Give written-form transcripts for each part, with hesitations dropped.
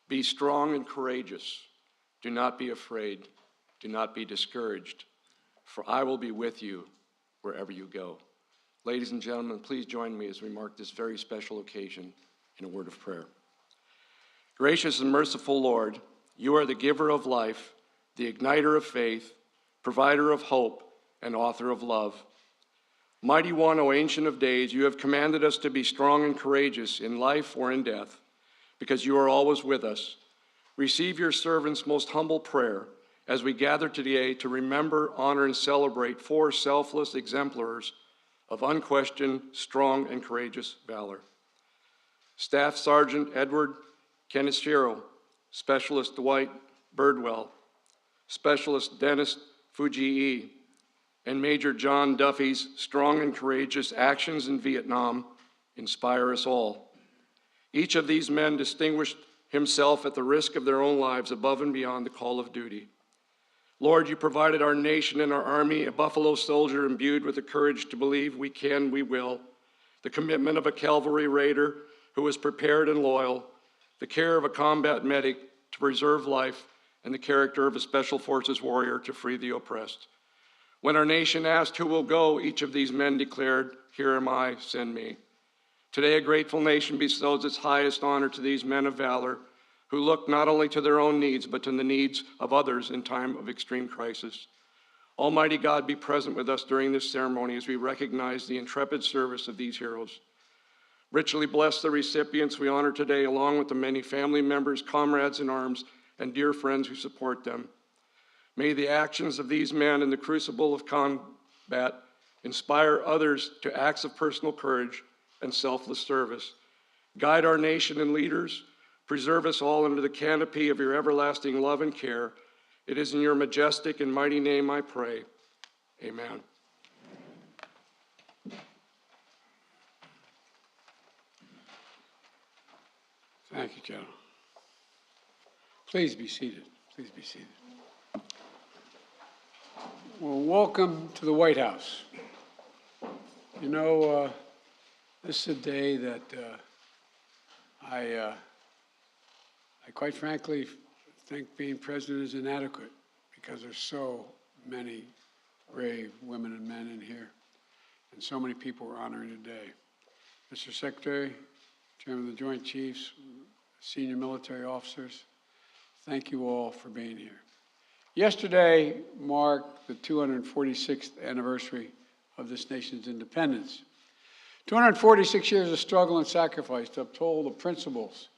Be strong and courageous. Do not be afraid. Do not be discouraged, for I will be with you wherever you go. Ladies and gentlemen, please join me as we mark this very special occasion in a word of prayer. Gracious and merciful Lord, you are the giver of life, the igniter of faith, provider of hope, and author of love. Mighty One, O Ancient of Days, you have commanded us to be strong and courageous in life or in death, because you are always with us. Receive your servant's most humble prayer as we gather today to remember, honor, and celebrate four selfless exemplars of unquestioned, strong, and courageous valor. Staff Sergeant Edward Kaneshiro, Specialist Dwight Birdwell, Specialist Dennis Fujii, and Major John Duffy's strong and courageous actions in Vietnam inspire us all. Each of these men distinguished himself at the risk of their own lives above and beyond the call of duty. Lord, you provided our nation and our army a buffalo soldier imbued with the courage to believe we can, we will, the commitment of a cavalry raider who was prepared and loyal, the care of a combat medic to preserve life, and the character of a special forces warrior to free the oppressed. When our nation asked who will go, each of these men declared, "Here am I, send me." Today, a grateful nation bestows its highest honor to these men of valor who look not only to their own needs, but to the needs of others in time of extreme crisis. Almighty God, be present with us during this ceremony as we recognize the intrepid service of these heroes. Richly bless the recipients we honor today, along with the many family members, comrades in arms, and dear friends who support them. May the actions of these men in the crucible of combat inspire others to acts of personal courage and selfless service. Guide our nation and leaders. Preserve us all under the canopy of your everlasting love and care. It is in your majestic and mighty name I pray. Amen. Thank you, General. Please be seated. Please be seated. Well, welcome to the White House. You know, this is a day that I quite frankly think being president is inadequate because there's so many brave women and men in here, and so many people we're honoring today. Mr. Secretary, Chairman of the Joint Chiefs, senior military officers, thank you all for being here. Yesterday marked the 246th anniversary of this nation's independence. 246 years of struggle and sacrifice to uphold the principles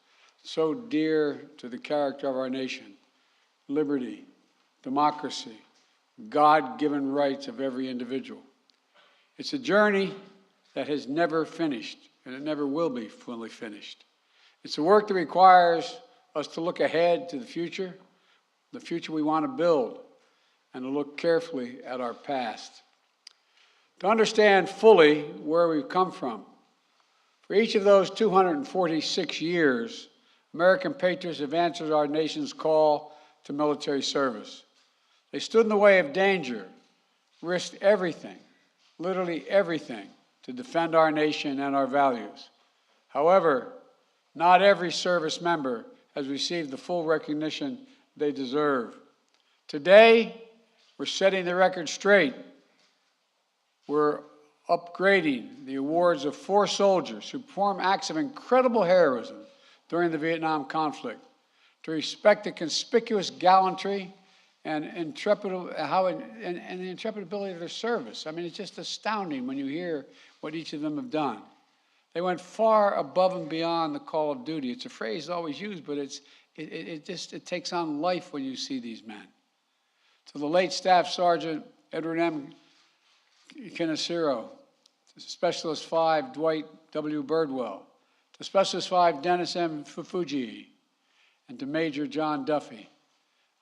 so dear to the character of our nation: liberty, democracy, God-given rights of every individual. It's a journey that has never finished, and it never will be fully finished. It's a work that requires us to look ahead to the future we want to build, and to look carefully at our past, to understand fully where we've come from. For each of those 246 years, American patriots have answered our nation's call to military service. They stood in the way of danger, risked everything, literally everything, to defend our nation and our values. However, not every service member has received the full recognition they deserve. Today, we're setting the record straight. We're upgrading the awards of 4 soldiers who performed acts of incredible heroism during the Vietnam conflict, to respect the conspicuous gallantry and the intrepid ability of their service. I mean, it's just astounding when you hear what each of them have done. They went far above and beyond the call of duty. It's a phrase always used, but it takes on life when you see these men. To the late Staff Sergeant Edward M. Kaneshiro, to Specialist 5 Dwight W. Birdwell, to Specialist 5 Dennis M. Fujii, and to Major John Duffy.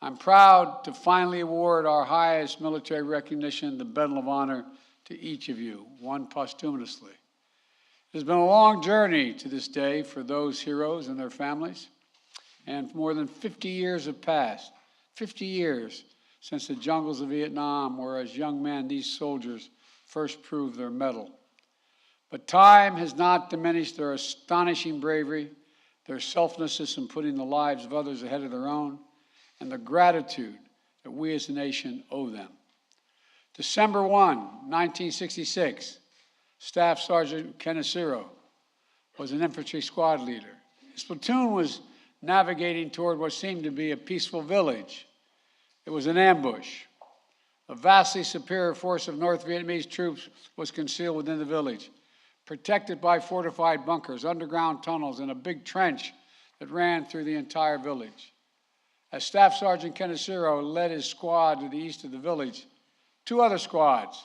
I'm proud to finally award our highest military recognition, the Medal of Honor, to each of you, one posthumously. It has been a long journey to this day for those heroes and their families, and more than 50 years have passed, 50 years since the jungles of Vietnam, where as young men these soldiers first proved their mettle. But time has not diminished their astonishing bravery, their selflessness in putting the lives of others ahead of their own, and the gratitude that we as a nation owe them. December 1, 1966, Staff Sergeant Kaneshiro was an infantry squad leader. His platoon was navigating toward what seemed to be a peaceful village. It was an ambush. A vastly superior force of North Vietnamese troops was concealed within the village, protected by fortified bunkers, underground tunnels, and a big trench that ran through the entire village. As Staff Sergeant Kaneshiro led his squad to the east of the village, two other squads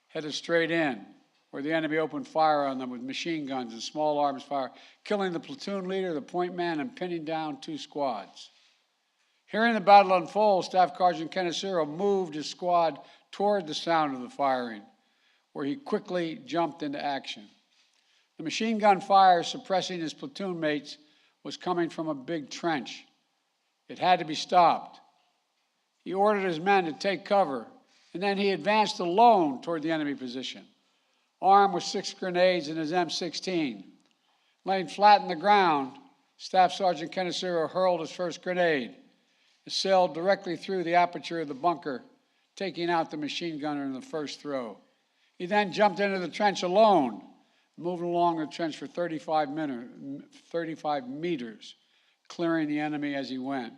headed straight in, where the enemy opened fire on them with machine guns and small arms fire, killing the platoon leader, the point man, and pinning down two squads. Hearing the battle unfold, Staff Sergeant Kaneshiro moved his squad toward the sound of the firing, where he quickly jumped into action. The machine gun fire suppressing his platoon mates was coming from a big trench. It had to be stopped. He ordered his men to take cover, and then he advanced alone toward the enemy position, armed with 6 grenades and his M16. Laying flat on the ground, Staff Sergeant Kaneshiro hurled his first grenade. It sailed directly through the aperture of the bunker, taking out the machine gunner in the first throw. He then jumped into the trench alone, moving along the trench for 35 meters, clearing the enemy as he went.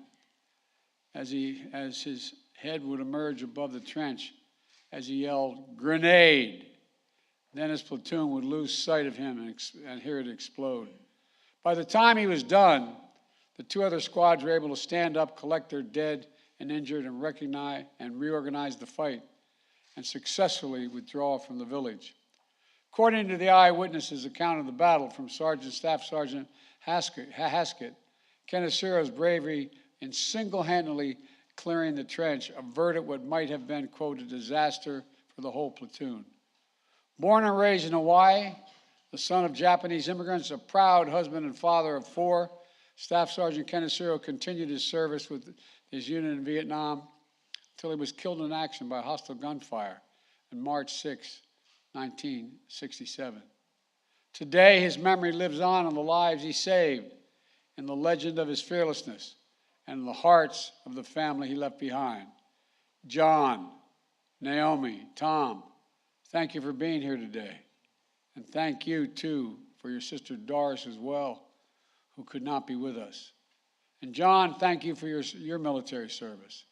As his head would emerge above the trench, as he yelled, "Grenade!" Then his platoon would lose sight of him and hear it explode. By the time he was done, the two other squads were able to stand up, collect their dead and injured, and recognize and reorganize the fight, and successfully withdraw from the village. According to the eyewitnesses' account of the battle from Staff Sergeant Haskett, Kaneshiro's bravery in single-handedly clearing the trench averted what might have been, quote, a disaster for the whole platoon. Born and raised in Hawaii, the son of Japanese immigrants, a proud husband and father of 4, Staff Sergeant Kaneshiro continued his service with his unit in Vietnam until he was killed in action by hostile gunfire on March 6, 1967. Today, his memory lives on in the lives he saved, in the legend of his fearlessness, and in the hearts of the family he left behind. John, Naomi, Tom, thank you for being here today. And thank you, too, for your sister Doris as well, who could not be with us. And John, thank you for your military service.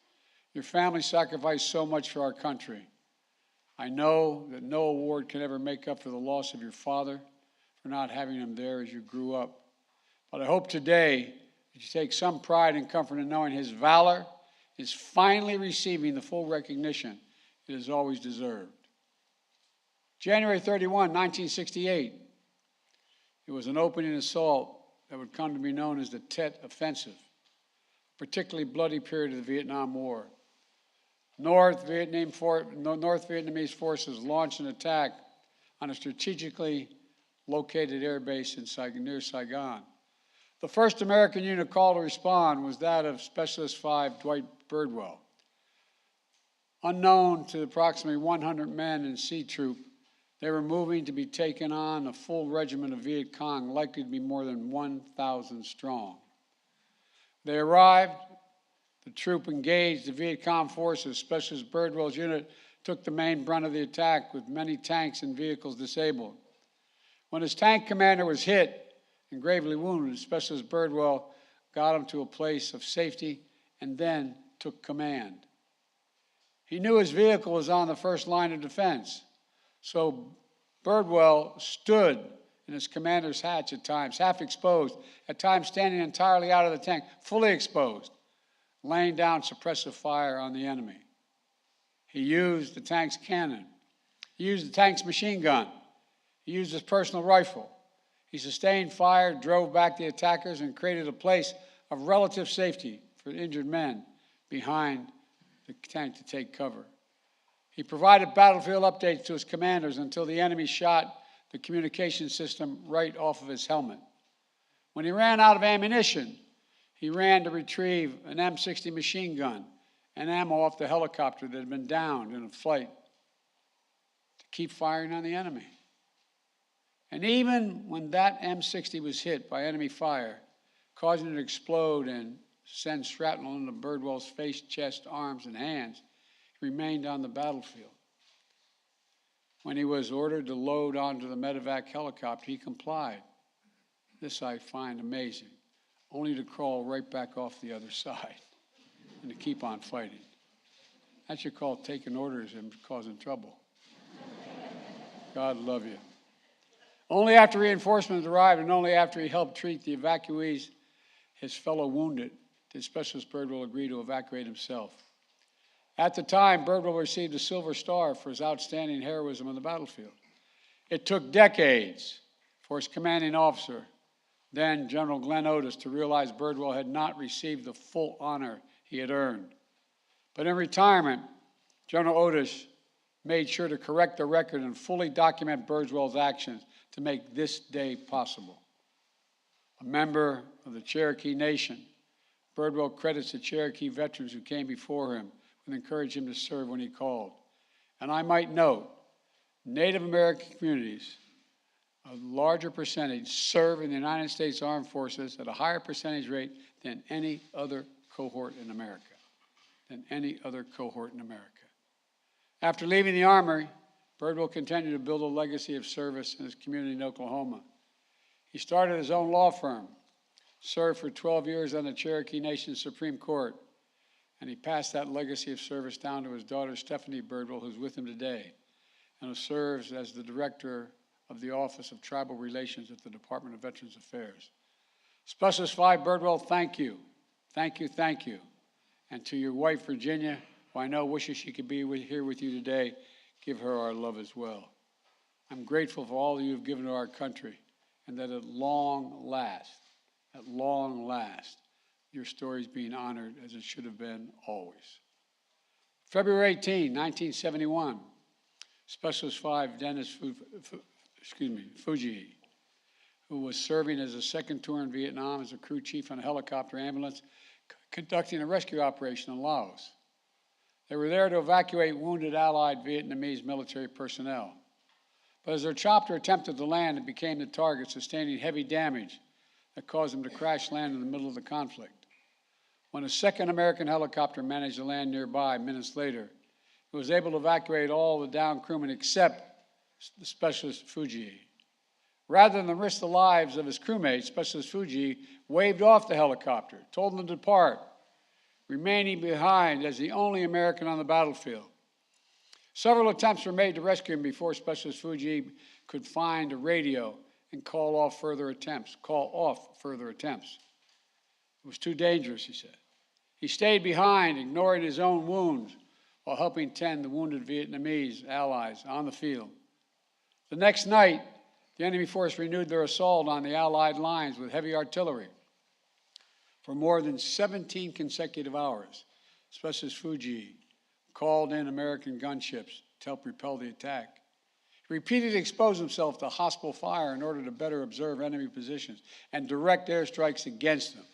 Your family sacrificed so much for our country. I know that no award can ever make up for the loss of your father, for not having him there as you grew up. But I hope today that you take some pride and comfort in knowing his valor is finally receiving the full recognition it has always deserved. January 31, 1968, it was an opening assault that would come to be known as the Tet Offensive, a particularly bloody period of the Vietnam War. North Vietnamese forces launched an attack on a strategically located air base near Saigon. The first American unit called to respond was that of Specialist 5 Dwight Birdwell. Unknown to approximately 100 men in C Troop, they were moving to be taken on a full regiment of Viet Cong, likely to be more than 1,000 strong. They arrived, the troop engaged the Viet Cong forces. Specialist Birdwell's unit took the main brunt of the attack, with many tanks and vehicles disabled. When his tank commander was hit and gravely wounded, Specialist Birdwell got him to a place of safety and then took command. He knew his vehicle was on the first line of defense, so Birdwell stood in his commander's hatch at times, half exposed, at times standing entirely out of the tank, fully exposed, laying down suppressive fire on the enemy. He used the tank's cannon. He used the tank's machine gun. He used his personal rifle. He sustained fire, drove back the attackers, and created a place of relative safety for the injured men behind the tank to take cover. He provided battlefield updates to his commanders until the enemy shot the communication system right off of his helmet. When he ran out of ammunition, he ran to retrieve an M60 machine gun and ammo off the helicopter that had been downed in a flight to keep firing on the enemy. And even when that M60 was hit by enemy fire, causing it to explode and send shrapnel into Birdwell's face, chest, arms, and hands. He remained on the battlefield. When he was ordered to load onto the medevac helicopter, he complied. This I find amazing, only to crawl right back off the other side and to keep on fighting. That's what you call taking orders and causing trouble. God love you. Only after reinforcements arrived and only after he helped treat the evacuees, his fellow wounded, did Specialist Birdwell agree to evacuate himself. At the time, Birdwell received a Silver Star for his outstanding heroism on the battlefield. It took decades for his commanding officer, then General Glenn Otis, to realize Birdwell had not received the full honor he had earned. But in retirement, General Otis made sure to correct the record and fully document Birdwell's actions to make this day possible. A member of the Cherokee Nation, Birdwell credits the Cherokee veterans who came before him and encouraged him to serve when he called. And I might note, Native American communities, a larger percentage, serve in the United States Armed Forces at a higher percentage rate than any other cohort in America. After leaving the Army, Birdwell continued to build a legacy of service in his community in Oklahoma. He started his own law firm, served for 12 years on the Cherokee Nation Supreme Court, and he passed that legacy of service down to his daughter, Stephanie Birdwell, who's with him today, and who serves as the director of the Office of Tribal Relations at the Department of Veterans Affairs. Specialist Five Birdwell, thank you. Thank you, thank you. And to your wife, Virginia, who I know wishes she could be here with you today, give her our love as well. I'm grateful for all that you've given to our country, and that at long last, your story is being honored as it should have been always. February 18, 1971, Specialist 5 Dennis Fujii, who was serving as a second tour in Vietnam as a crew chief on a helicopter ambulance, conducting a rescue operation in Laos. They were there to evacuate wounded Allied Vietnamese military personnel. But as their chopper attempted to land, it became the target, sustaining heavy damage that caused them to crash land in the middle of the conflict. When a second American helicopter managed to land nearby minutes later, it was able to evacuate all the downed crewmen except the Specialist Fujii. Rather than risk the lives of his crewmates, Specialist Fujii waved off the helicopter, told them to depart, remaining behind as the only American on the battlefield. Several attempts were made to rescue him before Specialist Fujii could find a radio and call off further attempts. It was too dangerous, he said. He stayed behind, ignoring his own wounds, while helping tend the wounded Vietnamese allies on the field. The next night, the enemy force renewed their assault on the Allied lines with heavy artillery. For more than 17 consecutive hours, Specialist Fujii called in American gunships to help repel the attack. He repeatedly exposed himself to hostile fire in order to better observe enemy positions and direct airstrikes against them.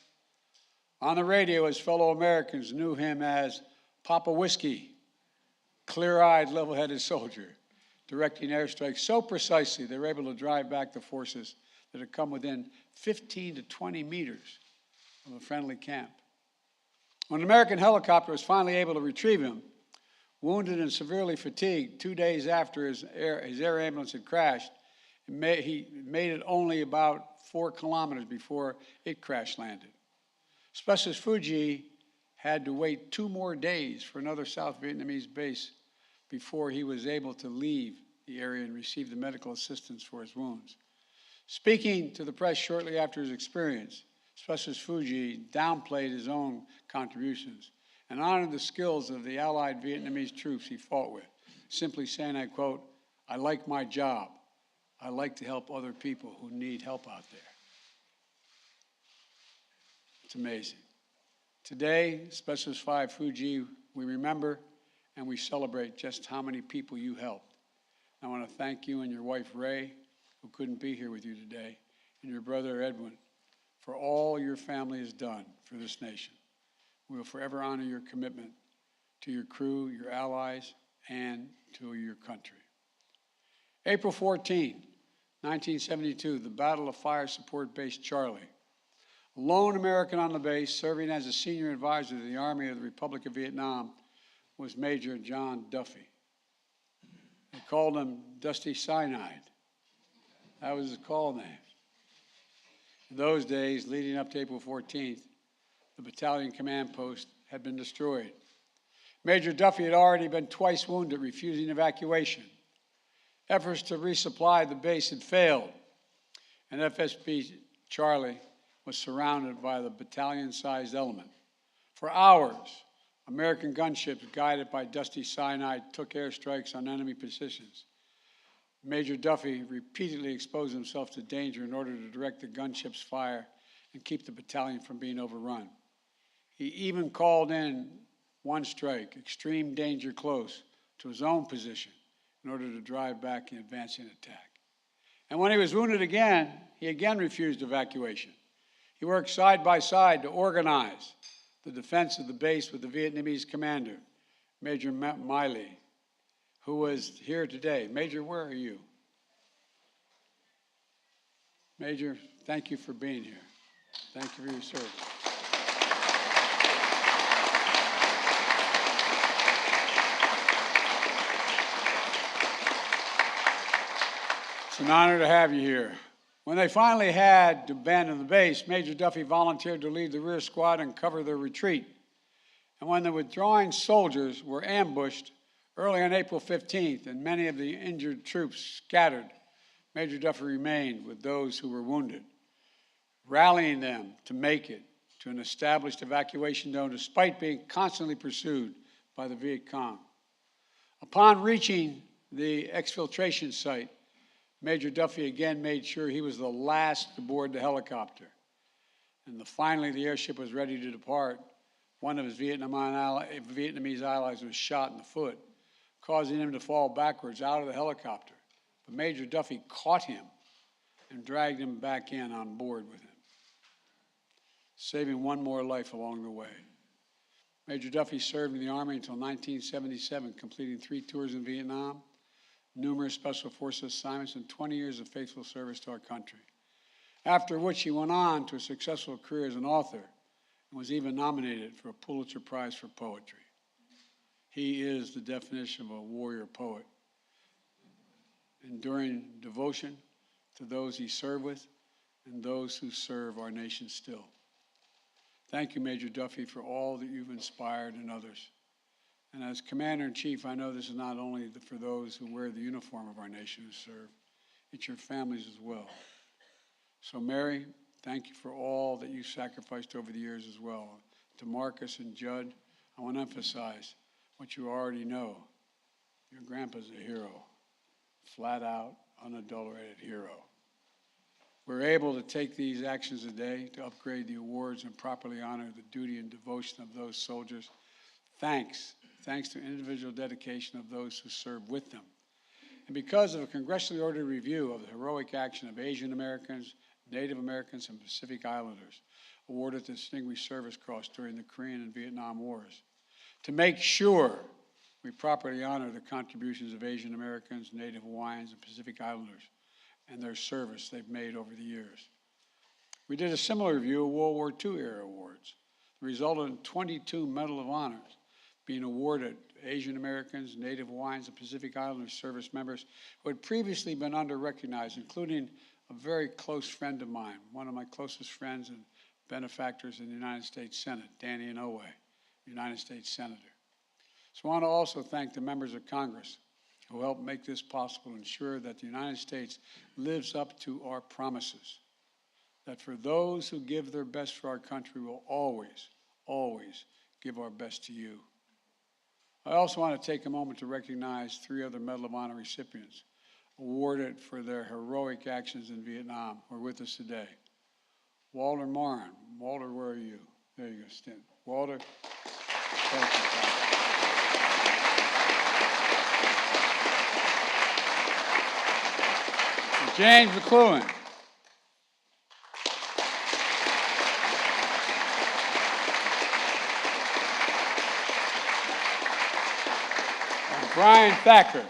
On the radio, his fellow Americans knew him as Papa Whiskey, clear-eyed, level-headed soldier, directing airstrikes so precisely they were able to drive back the forces that had come within 15 to 20 meters of a friendly camp. When an American helicopter was finally able to retrieve him, wounded and severely fatigued, 2 days after his air ambulance had crashed, he made it only about 4 kilometers before it crash landed. Specialist Fujii had to wait 2 more days for another South Vietnamese base before he was able to leave the area and receive the medical assistance for his wounds. Speaking to the press shortly after his experience, Specialist Fujii downplayed his own contributions and honored the skills of the Allied Vietnamese troops he fought with, simply saying, I quote, "I like my job. I like to help other people who need help out there." It's amazing. Today, Specialist 5 Fujii, we remember and we celebrate just how many people you helped. I want to thank you and your wife, Ray, who couldn't be here with you today, and your brother, Edwin, for all your family has done for this nation. We will forever honor your commitment to your crew, your allies, and to your country. April 14, 1972, the Battle of Fire Support Base Charlie. The lone American on the base, serving as a senior advisor to the Army of the Republic of Vietnam, was Major John Duffy. They called him Dusty Cyanide. That was his call name. In those days, leading up to April 14th, the battalion command post had been destroyed. Major Duffy had already been twice wounded, refusing evacuation. Efforts to resupply the base had failed, and FSB Charlie was surrounded by the battalion-sized element. For hours, American gunships guided by Dusty Cyanide took airstrikes on enemy positions. Major Duffy repeatedly exposed himself to danger in order to direct the gunship's fire and keep the battalion from being overrun. He even called in one strike, extreme danger close, to his own position in order to drive back the advancing attack. And when he was wounded again, he again refused evacuation. He worked side by side to organize the defense of the base with the Vietnamese commander, Major Miley, who was here today. Major, where are you? Major, thank you for being here. Thank you for your service. It's an honor to have you here. When they finally had to abandon the base, Major Duffy volunteered to lead the rear squad and cover their retreat. And when the withdrawing soldiers were ambushed early on April 15th and many of the injured troops scattered, Major Duffy remained with those who were wounded, rallying them to make it to an established evacuation zone despite being constantly pursued by the Viet Cong. Upon reaching the exfiltration site, Major Duffy again made sure he was the last to board the helicopter. And finally, the airship was ready to depart. One of his Vietnamese allies was shot in the foot, causing him to fall backwards out of the helicopter. But Major Duffy caught him and dragged him back in on board with him, saving one more life along the way. Major Duffy served in the Army until 1977, completing 3 tours in Vietnam, numerous Special Forces assignments, and 20 years of faithful service to our country. After which he went on to a successful career as an author and was even nominated for a Pulitzer Prize for Poetry. He is the definition of a warrior poet, enduring devotion to those he served with and those who serve our nation still. Thank you, Major Duffy, for all that you've inspired in others. And as Commander-in-Chief, I know this is not only for those who wear the uniform of our nation who serve, it's your families as well. So Mary, thank you for all that you sacrificed over the years as well. To Marcus and Judd, I want to emphasize what you already know. Your grandpa's a hero, flat out, unadulterated hero. We're able to take these actions today to upgrade the awards and properly honor the duty and devotion of those soldiers. Thanks to individual dedication of those who serve with them. And because of a congressionally ordered review of the heroic action of Asian Americans, Native Americans, and Pacific Islanders awarded the Distinguished Service Cross during the Korean and Vietnam Wars, to make sure we properly honor the contributions of Asian Americans, Native Hawaiians, and Pacific Islanders and their service they've made over the years. We did a similar review of World War II era awards. It resulted in 22 Medal of Honors being awarded Asian Americans, Native Hawaiians, and Pacific Islanders service members who had previously been under-recognized, including a very close friend of mine, one of my closest friends and benefactors in the United States Senate, Danny Inouye, United States Senator. So I want to also thank the members of Congress who helped make this possible, ensure that the United States lives up to our promises, that for those who give their best for our country, we'll always, always give our best to you. I also want to take a moment to recognize 3 other Medal of Honor recipients awarded for their heroic actions in Vietnam who are with us today. Walter Morin. Walter, where are you? There you go, stand. Walter, thank you, Tom. And James McLuhan. Brian Thacker.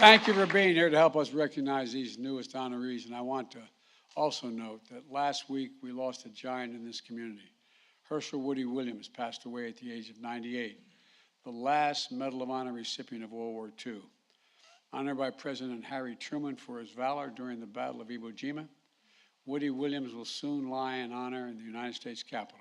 Thank you for being here to help us recognize these newest honorees. And I want to also note that last week we lost a giant in this community. Herschel Woody Williams passed away at the age of 98, the last Medal of Honor recipient of World War II. Honored by President Harry Truman for his valor during the Battle of Iwo Jima, Woody Williams will soon lie in honor in the United States Capitol.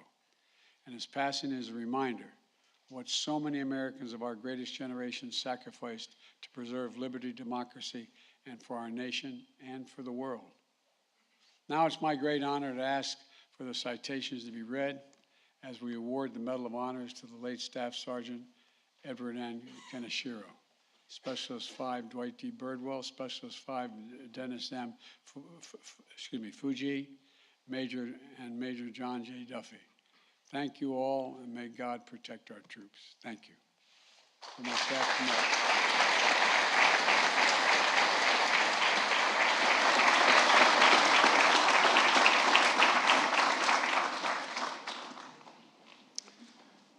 And his passing is a reminder of what so many Americans of our greatest generation sacrificed to preserve liberty, democracy, and for our nation and for the world. Now it's my great honor to ask for the citations to be read as we award the Medal of Honors to the late Staff Sergeant Edward N. Kaneshiro, Specialist 5 Dwight D. Birdwell, Specialist 5 Dennis M. Fujii, Major John J. Duffy. Thank you all, and may God protect our troops. Thank you. For my staff tonight.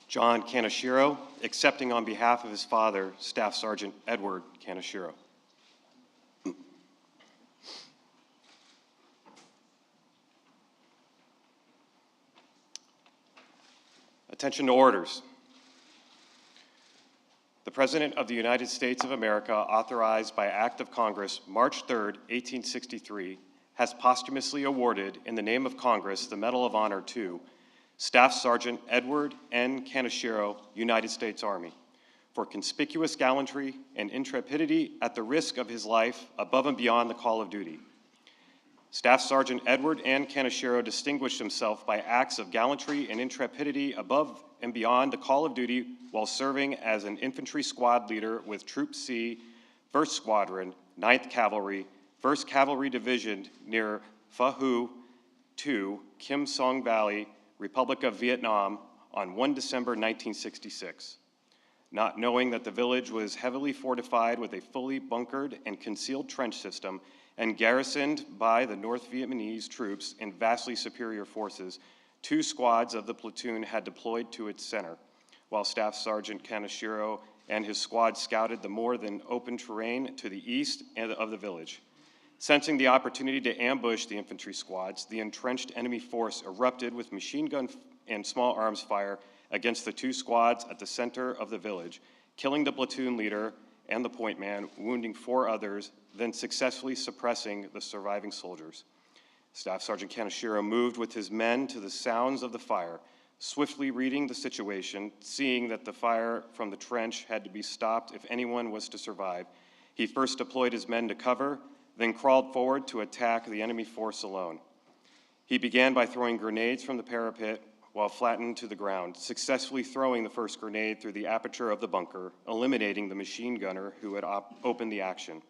John Kaneshiro, accepting on behalf of his father, Staff Sergeant Edward Kaneshiro. Attention to orders. The President of the United States of America, authorized by Act of Congress, March 3, 1863, has posthumously awarded, in the name of Congress, the Medal of Honor to Staff Sergeant Edward N. Kaneshiro, United States Army, for conspicuous gallantry and intrepidity at the risk of his life above and beyond the call of duty. Staff Sergeant Edward N. Kaneshiro distinguished himself by acts of gallantry and intrepidity above and beyond the call of duty while serving as an infantry squad leader with Troop C, 1st Squadron, 9th Cavalry, 1st Cavalry Division near Pha Hu 2, Kim Song Valley, Republic of Vietnam, on 1 December 1966. Not knowing that the village was heavily fortified with a fully bunkered and concealed trench system and garrisoned by the North Vietnamese troops in vastly superior forces, 2 squads of the platoon had deployed to its center, while Staff Sergeant Kaneshiro and his squad scouted the more than open terrain to the east of the village. Sensing the opportunity to ambush the infantry squads, the entrenched enemy force erupted with machine gun and small arms fire against the 2 squads at the center of the village, killing the platoon leader and the point man, wounding 4 others, then successfully suppressing the surviving soldiers. Staff Sergeant Kaneshiro moved with his men to the sounds of the fire, swiftly reading the situation, seeing that the fire from the trench had to be stopped if anyone was to survive. He first deployed his men to cover, then crawled forward to attack the enemy force alone. He began by throwing grenades from the parapet while flattened to the ground, successfully throwing the first grenade through the aperture of the bunker, eliminating the machine gunner who had opened the action.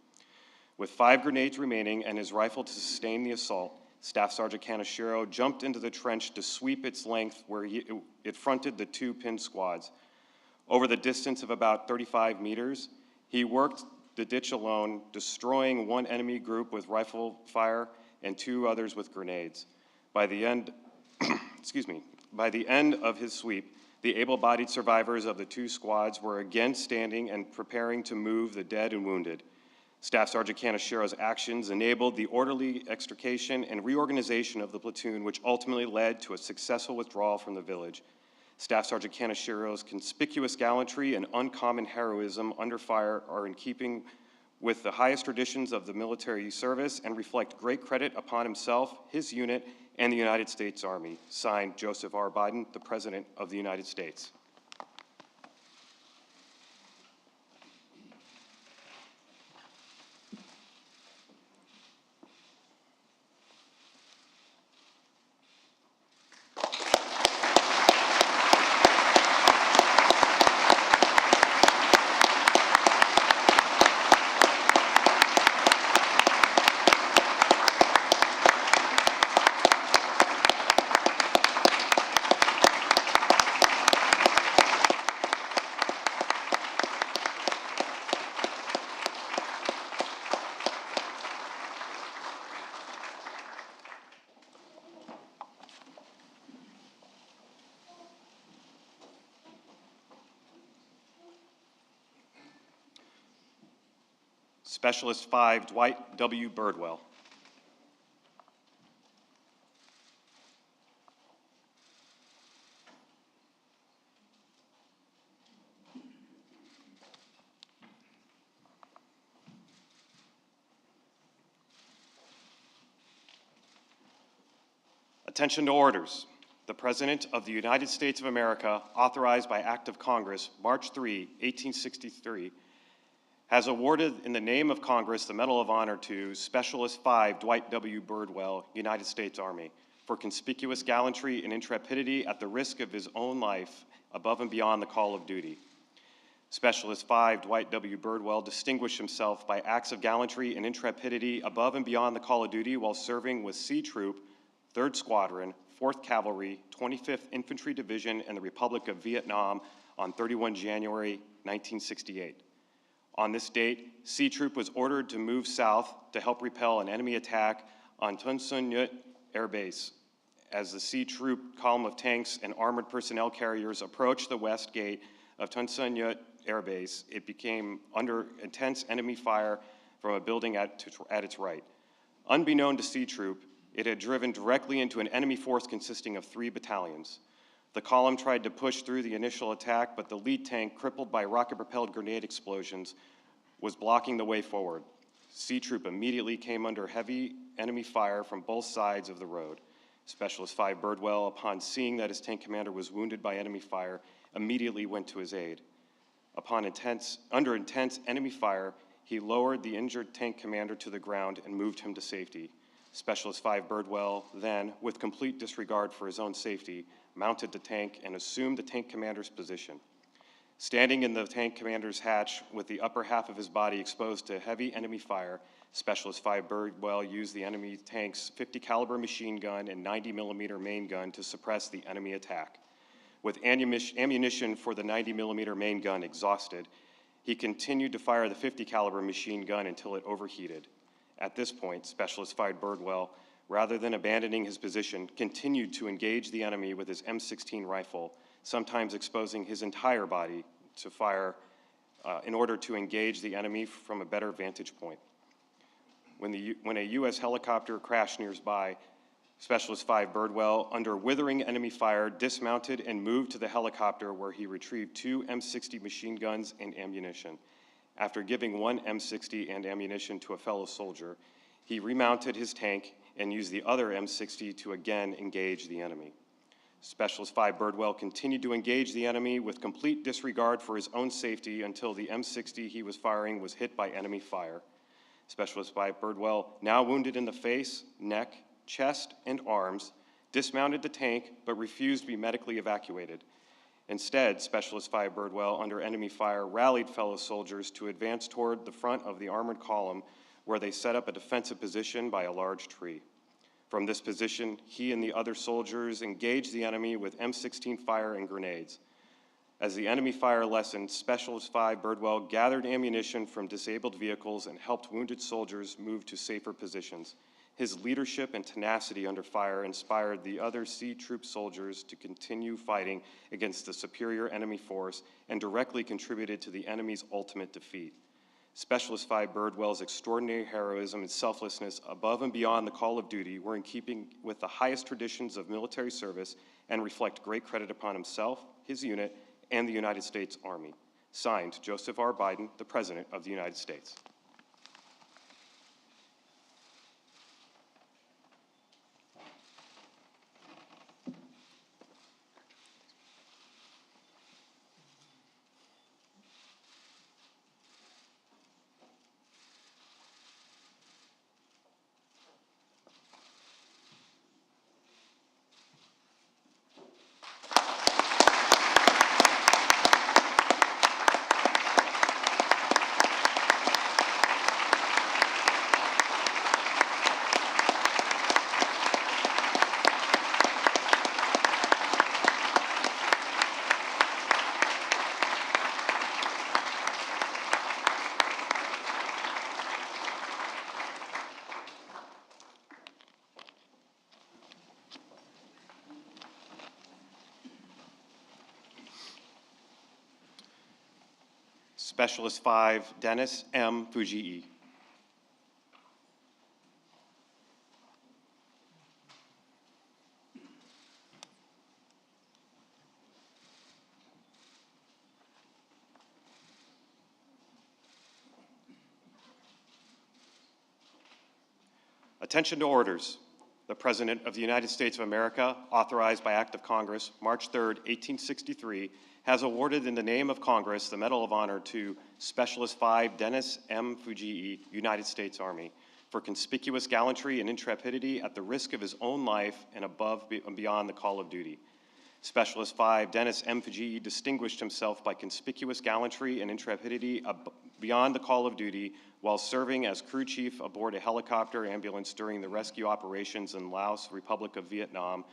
With 5 grenades remaining and his rifle to sustain the assault, Staff Sergeant Kaneshiro jumped into the trench to sweep its length where it fronted the 2 pinned squads. Over the distance of about 35 meters, he worked the ditch alone, destroying 1 enemy group with rifle fire and 2 others with grenades. By the end, by the end of his sweep, the able-bodied survivors of the 2 squads were again standing and preparing to move the dead and wounded. Staff Sergeant Kaneshiro's actions enabled the orderly extrication and reorganization of the platoon, which ultimately led to a successful withdrawal from the village. Staff Sergeant Kaneshiro's conspicuous gallantry and uncommon heroism under fire are in keeping with the highest traditions of the military service and reflect great credit upon himself, his unit, and the United States Army. Signed, Joseph R. Biden, the President of the United States. Specialist 5 Dwight W. Birdwell. Attention to orders. The President of the United States of America, authorized by Act of Congress, March 3, 1863, has awarded in the name of Congress the Medal of Honor to Specialist 5 Dwight W. Birdwell, United States Army, for conspicuous gallantry and intrepidity at the risk of his own life above and beyond the call of duty. Specialist 5 Dwight W. Birdwell distinguished himself by acts of gallantry and intrepidity above and beyond the call of duty while serving with C Troop, 3rd Squadron, 4th Cavalry, 25th Infantry Division in the Republic of Vietnam on 31 January 1968. On this date, C Troop was ordered to move south to help repel an enemy attack on Ton Son Nhut Air Base. As the C Troop column of tanks and armored personnel carriers approached the west gate of Ton Son Nhut Air Base, it became under intense enemy fire from a building at its right. Unbeknown to C Troop, it had driven directly into an enemy force consisting of 3 battalions. The column tried to push through the initial attack, but the lead tank, crippled by rocket-propelled grenade explosions, was blocking the way forward. C Troop immediately came under heavy enemy fire from both sides of the road. Specialist 5 Birdwell, upon seeing that his tank commander was wounded by enemy fire, immediately went to his aid. Under intense enemy fire, he lowered the injured tank commander to the ground and moved him to safety. Specialist 5 Birdwell then, with complete disregard for his own safety, mounted the tank and assumed the tank commander's position. Standing in the tank commander's hatch with the upper half of his body exposed to heavy enemy fire, Specialist 5 Birdwell used the enemy tank's 50 caliber machine gun and 90 millimeter main gun to suppress the enemy attack. With ammunition for the 90 millimeter main gun exhausted, he continued to fire the 50 caliber machine gun until it overheated. At this point, Specialist 5 Birdwell, rather than abandoning his position, continued to engage the enemy with his M16 rifle, sometimes exposing his entire body to fire in order to engage the enemy from a better vantage point. When a U.S. helicopter crashed nearby, Specialist 5 Birdwell, under withering enemy fire, dismounted and moved to the helicopter where he retrieved 2 M60 machine guns and ammunition. After giving 1 M60 and ammunition to a fellow soldier, he remounted his tank and used the other M60 to again engage the enemy. Specialist 5 Birdwell continued to engage the enemy with complete disregard for his own safety until the M60 he was firing was hit by enemy fire. Specialist 5 Birdwell, now wounded in the face, neck, chest, and arms, dismounted the tank but refused to be medically evacuated. Instead, Specialist 5 Birdwell, under enemy fire, rallied fellow soldiers to advance toward the front of the armored column where they set up a defensive position by a large tree. From this position, he and the other soldiers engaged the enemy with M16 fire and grenades. As the enemy fire lessened, Specialist 5 Birdwell gathered ammunition from disabled vehicles and helped wounded soldiers move to safer positions. His leadership and tenacity under fire inspired the other C Troop soldiers to continue fighting against the superior enemy force and directly contributed to the enemy's ultimate defeat. Specialist 5 Birdwell's extraordinary heroism and selflessness above and beyond the call of duty were in keeping with the highest traditions of military service and reflect great credit upon himself, his unit, and the United States Army. Signed, Joseph R. Biden, the President of the United States. Specialist 5, Dennis M. Fujii. Attention to orders. The President of the United States of America, authorized by Act of Congress, March 3rd, 1863, has awarded in the name of Congress the Medal of Honor to Specialist 5 Dennis M. Fujii, United States Army, for conspicuous gallantry and intrepidity at the risk of his own life and above and beyond the call of duty. Specialist 5 Dennis M. Fujii distinguished himself by conspicuous gallantry and intrepidity beyond the call of duty while serving as crew chief aboard a helicopter ambulance during the rescue operations in Laos, Republic of Vietnam,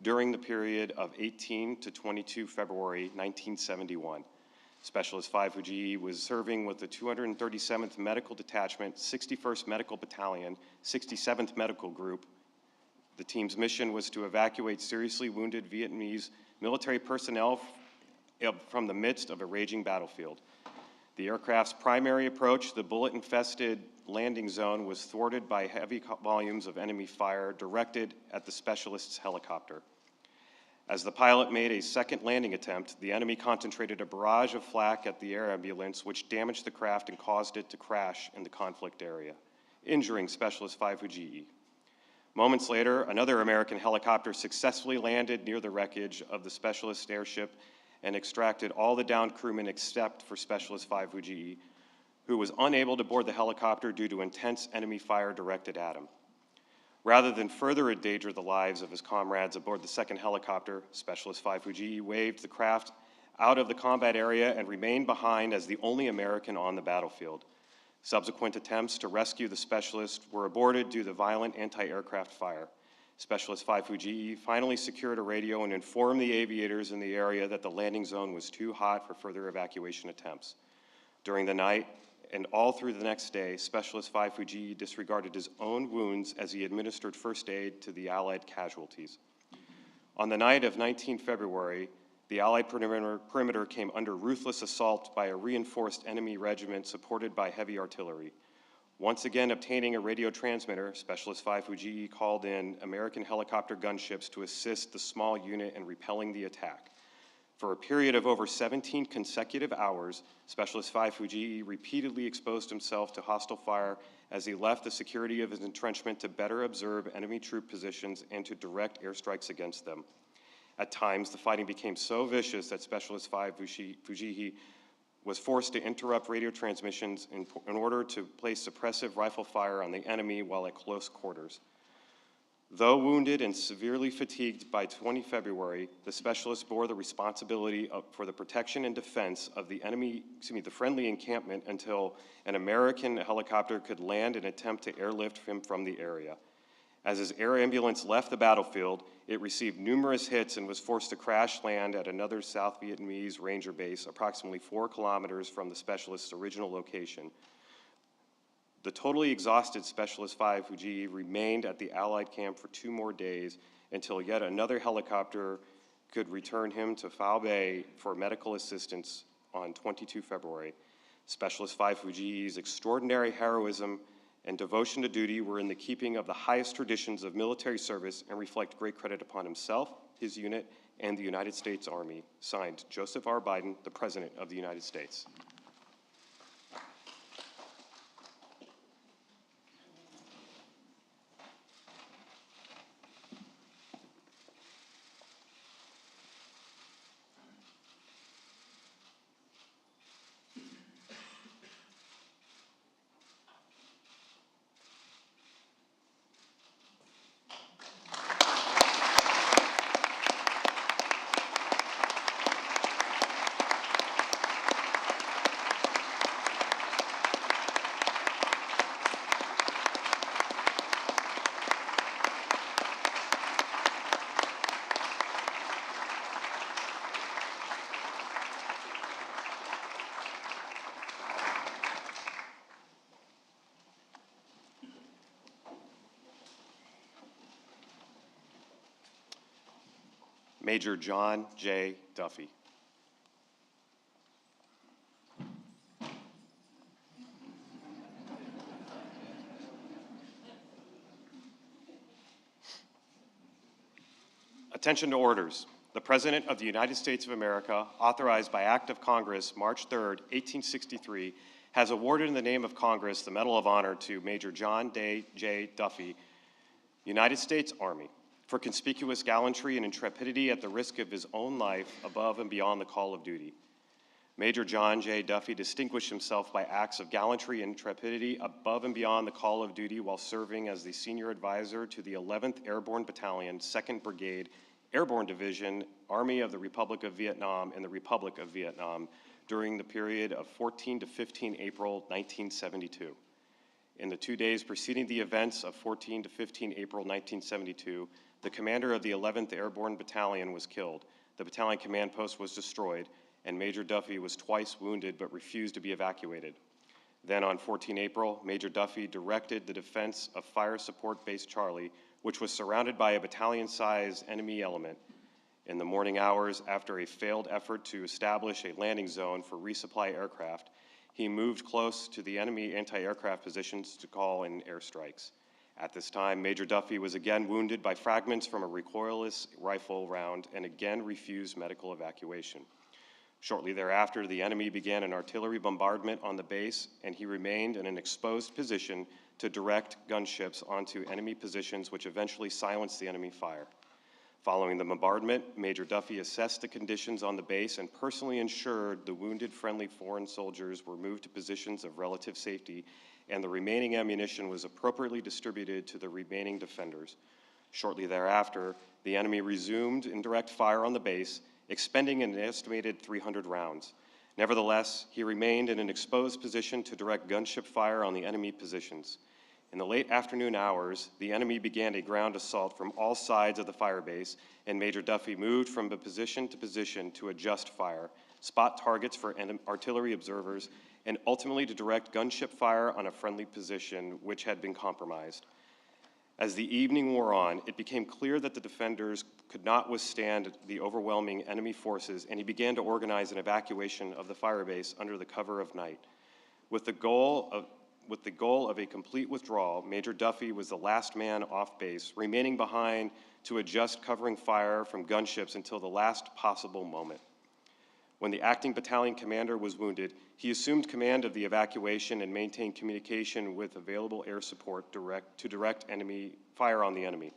during the period of 18 to 22 February 1971. Specialist 5 Fujii was serving with the 237th Medical Detachment, 61st Medical Battalion, 67th Medical Group. The team's mission was to evacuate seriously wounded Vietnamese military personnel from the midst of a raging battlefield. The aircraft's primary approach, the bullet-infested landing zone, was thwarted by heavy volumes of enemy fire directed at the specialist's helicopter. As the pilot made a second landing attempt, the enemy concentrated a barrage of flak at the air ambulance, which damaged the craft and caused it to crash in the conflict area, injuring Specialist 5 Fujii. Moments later, another American helicopter successfully landed near the wreckage of the specialist airship and extracted all the downed crewmen except for Specialist 5 Fujii, who was unable to board the helicopter due to intense enemy fire directed at him. Rather than further endanger the lives of his comrades aboard the second helicopter, Specialist 5 Fujii waved the craft out of the combat area and remained behind as the only American on the battlefield. Subsequent attempts to rescue the specialist were aborted due to violent anti-aircraft fire. Specialist 5 Fujii finally secured a radio and informed the aviators in the area that the landing zone was too hot for further evacuation attempts. During the night and all through the next day, Specialist 5 Fujii disregarded his own wounds as he administered first aid to the Allied casualties. On the night of 19 February, the Allied perimeter came under ruthless assault by a reinforced enemy regiment supported by heavy artillery. Once again obtaining a radio transmitter, Specialist 5 Fujii called in American helicopter gunships to assist the small unit in repelling the attack. For a period of over 17 consecutive hours, Specialist 5 Fujii repeatedly exposed himself to hostile fire as he left the security of his entrenchment to better observe enemy troop positions and to direct airstrikes against them. At times, the fighting became so vicious that Specialist 5 Fujii was forced to interrupt radio transmissions in order to place suppressive rifle fire on the enemy while at close quarters. Though wounded and severely fatigued by 20 February, the specialist bore the responsibility for the protection and defense of the friendly encampment until an American helicopter could land and attempt to airlift him from the area. As his air ambulance left the battlefield, it received numerous hits and was forced to crash land at another South Vietnamese Ranger base approximately 4 kilometers from the specialist's original location. The totally exhausted Specialist 5 Fujii remained at the Allied camp for 2 more days until yet another helicopter could return him to Foul Bay for medical assistance on 22 February. Specialist 5 Fujii's extraordinary heroism and devotion to duty were in the keeping of the highest traditions of military service and reflect great credit upon himself, his unit, and the United States Army. Signed, Joseph R. Biden, the President of the United States. Major John J. Duffy. Attention to orders. The President of the United States of America, authorized by Act of Congress, March 3rd, 1863, has awarded in the name of Congress the Medal of Honor to Major John J. Duffy United States Army, for conspicuous gallantry and intrepidity at the risk of his own life above and beyond the call of duty. Major John J. Duffy distinguished himself by acts of gallantry and intrepidity above and beyond the call of duty while serving as the senior advisor to the 11th Airborne Battalion, 2nd Brigade, Airborne Division, Army of the Republic of Vietnam in the Republic of Vietnam during the period of 14 to 15 April 1972. In the 2 days preceding the events of 14 to 15 April 1972, the commander of the 11th Airborne Battalion was killed, the battalion command post was destroyed, and Major Duffy was twice wounded but refused to be evacuated. Then on 14 April, Major Duffy directed the defense of Fire Support Base Charlie, which was surrounded by a battalion-sized enemy element. In the morning hours, after a failed effort to establish a landing zone for resupply aircraft, he moved close to the enemy anti-aircraft positions to call in airstrikes. At this time, Major Duffy was again wounded by fragments from a recoilless rifle round and again refused medical evacuation. Shortly thereafter, the enemy began an artillery bombardment on the base, and he remained in an exposed position to direct gunships onto enemy positions, which eventually silenced the enemy fire. Following the bombardment, Major Duffy assessed the conditions on the base and personally ensured the wounded friendly foreign soldiers were moved to positions of relative safety, and the remaining ammunition was appropriately distributed to the remaining defenders. Shortly thereafter, the enemy resumed indirect fire on the base, expending an estimated 300 rounds. Nevertheless, he remained in an exposed position to direct gunship fire on the enemy positions. In the late afternoon hours, the enemy began a ground assault from all sides of the fire base, and Major Duffy moved from position to adjust fire, spot targets for artillery observers, and ultimately to direct gunship fire on a friendly position which had been compromised. As the evening wore on, it became clear that the defenders could not withstand the overwhelming enemy forces, and he began to organize an evacuation of the firebase under the cover of night. With the goal of a complete withdrawal, Major Duffy was the last man off base, remaining behind to adjust covering fire from gunships until the last possible moment. When the acting battalion commander was wounded, he assumed command of the evacuation and maintained communication with available air support to direct enemy fire on the enemy.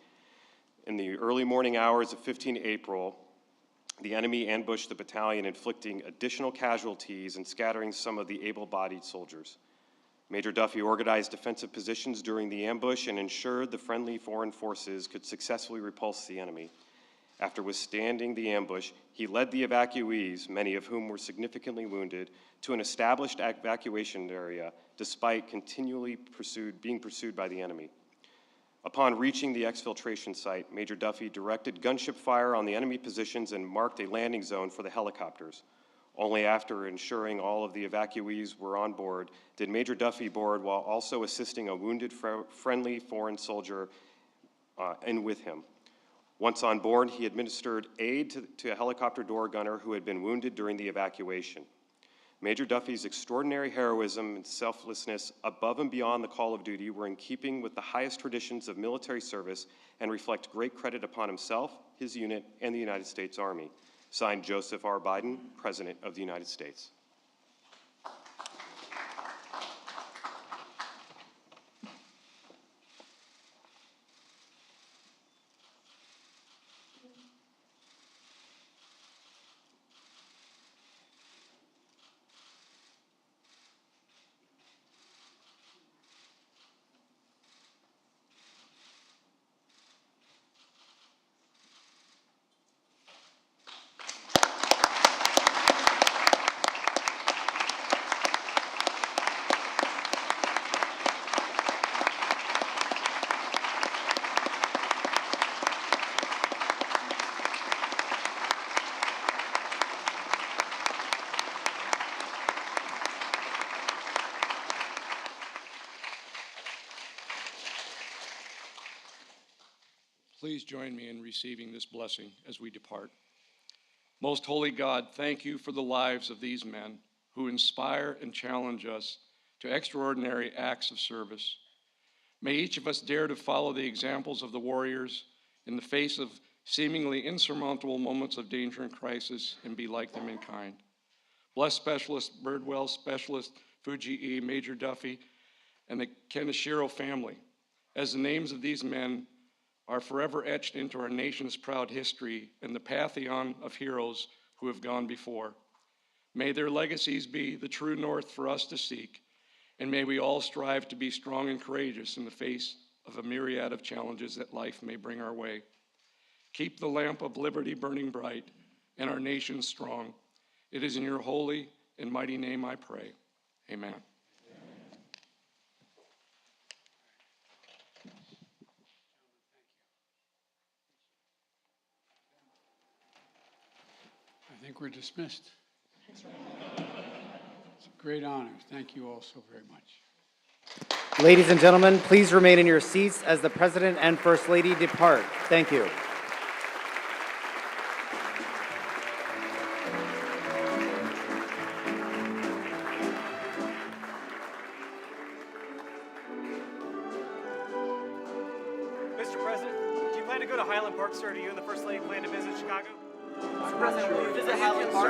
In the early morning hours of 15 April, the enemy ambushed the battalion, inflicting additional casualties and scattering some of the able-bodied soldiers. Major Duffy organized defensive positions during the ambush and ensured the friendly foreign forces could successfully repulse the enemy. After withstanding the ambush, he led the evacuees, many of whom were significantly wounded, to an established evacuation area, despite continually being pursued by the enemy. Upon reaching the exfiltration site, Major Duffy directed gunship fire on the enemy positions and marked a landing zone for the helicopters. Only after ensuring all of the evacuees were on board did Major Duffy board while also assisting a wounded friendly foreign soldier in with him. Once on board, he administered aid to a helicopter door gunner who had been wounded during the evacuation. Major Duffy's extraordinary heroism and selflessness above and beyond the call of duty were in keeping with the highest traditions of military service and reflect great credit upon himself, his unit, and the United States Army. Signed, Joseph R. Biden, President of the United States. Please join me in receiving this blessing as we depart. Most holy God, thank you for the lives of these men who inspire and challenge us to extraordinary acts of service. May each of us dare to follow the examples of the warriors in the face of seemingly insurmountable moments of danger and crisis and be like them in kind. Bless Specialist Birdwell, Specialist Fujii, Major Duffy, and the Kaneshiro family, as the names of these men are forever etched into our nation's proud history and the pantheon of heroes who have gone before. May their legacies be the true north for us to seek, and may we all strive to be strong and courageous in the face of a myriad of challenges that life may bring our way. Keep the lamp of liberty burning bright and our nation strong. It is in your holy and mighty name I pray. Amen. I think we're dismissed. It's a great honor. Thank you all so very much. Ladies and gentlemen, please remain in your seats as the President and First Lady depart. Thank you. Mr. President, do you plan to go to Highland Park, sir? Do you and the First Lady plan to visit Chicago? Mr. President, will you visit Highland Park?